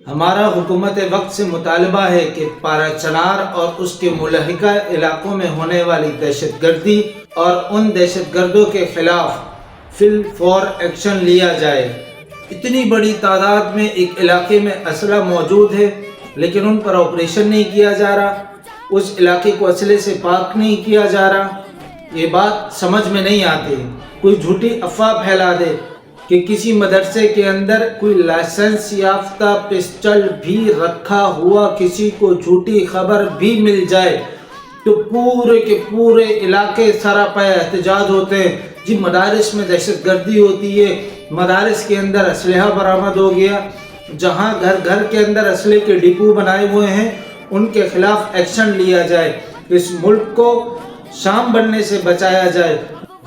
ہمارا حکومت وقت سے مطالبہ ہے کہ پارا چنار اور اس کے ملحقہ علاقوں میں ہونے والی دہشت گردی اور ان دہشت گردوں کے خلاف فی الفور ایکشن لیا جائے۔ اتنی بڑی تعداد میں ایک علاقے میں اسلحہ موجود ہے لیکن ان پر آپریشن نہیں کیا جا رہا، اس علاقے کو اسلحے سے پاک نہیں کیا جا رہا۔ یہ بات سمجھ میں نہیں آتی۔ کوئی جھوٹی افواہ پھیلا دے کہ کسی مدرسے کے اندر کوئی لائسنس یافتہ پسٹل بھی رکھا ہوا کسی کو جھوٹی خبر بھی مل جائے تو پورے کے پورے علاقے سراپا احتجاج ہوتے ہیں۔ جی مدارس میں دہشت گردی ہوتی ہے، مدارس کے اندر اسلحہ برآمد ہو گیا، جہاں گھر گھر کے اندر اسلحے کے ڈپو بنائے ہوئے ہیں ان کے خلاف ایکشن لیا جائے، اس ملک کو شام بننے سے بچایا جائے،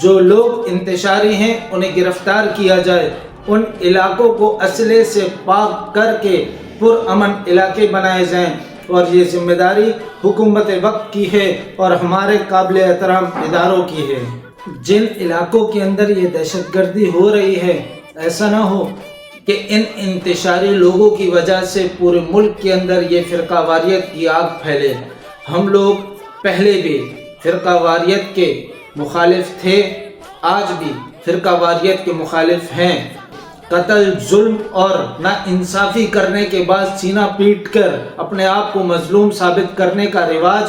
جو لوگ انتشاری ہیں انہیں گرفتار کیا جائے، ان علاقوں کو اسلحے سے پاک کر کے پرامن علاقے بنائے جائیں، اور یہ ذمہ داری حکومت وقت کی ہے اور ہمارے قابل احترام اداروں کی ہے۔ جن علاقوں کے اندر یہ دہشت گردی ہو رہی ہے، ایسا نہ ہو کہ ان انتشاری لوگوں کی وجہ سے پورے ملک کے اندر یہ فرقہ واریت کی آگ پھیلے۔ ہم لوگ پہلے بھی فرقہ واریت کے مخالف تھے، آج بھی فرقہ واریت کے مخالف ہیں۔ قتل، ظلم اور ناانصافی کرنے کے بعد سینہ پیٹ کر اپنے آپ کو مظلوم ثابت کرنے کا رواج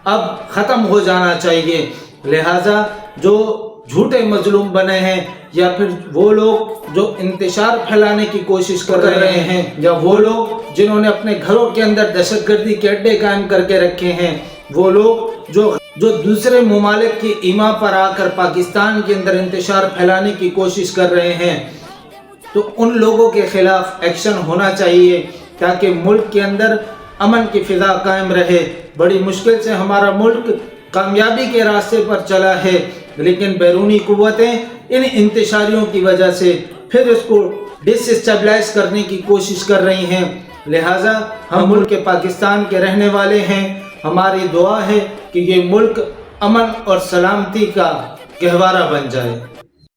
اب ختم ہو جانا چاہیے۔ لہٰذا جو جھوٹے مظلوم بنے ہیں یا پھر وہ لوگ جو انتشار پھیلانے کی کوشش کر رہے ہیں یا وہ لوگ جنہوں نے اپنے گھروں کے اندر دہشت گردی کے اڈے قائم کر کے رکھے ہیں، وہ لوگ جو دوسرے ممالک کی ایما پر آ کر پاکستان کے اندر انتشار پھیلانے کی کوشش کر رہے ہیں، تو ان لوگوں کے خلاف ایکشن ہونا چاہیے تاکہ ملک کے اندر امن کی فضا قائم رہے۔ بڑی مشکل سے ہمارا ملک کامیابی کے راستے پر چلا ہے، لیکن بیرونی قوتیں ان انتشاریوں کی وجہ سے پھر اس کو ڈس اسٹیبلائز کرنے کی کوشش کر رہی ہیں۔ لہٰذا ہم ملک پاکستان کے رہنے والے ہیں، ہماری دعا ہے کہ یہ ملک امن اور سلامتی کا گہوارہ بن جائے۔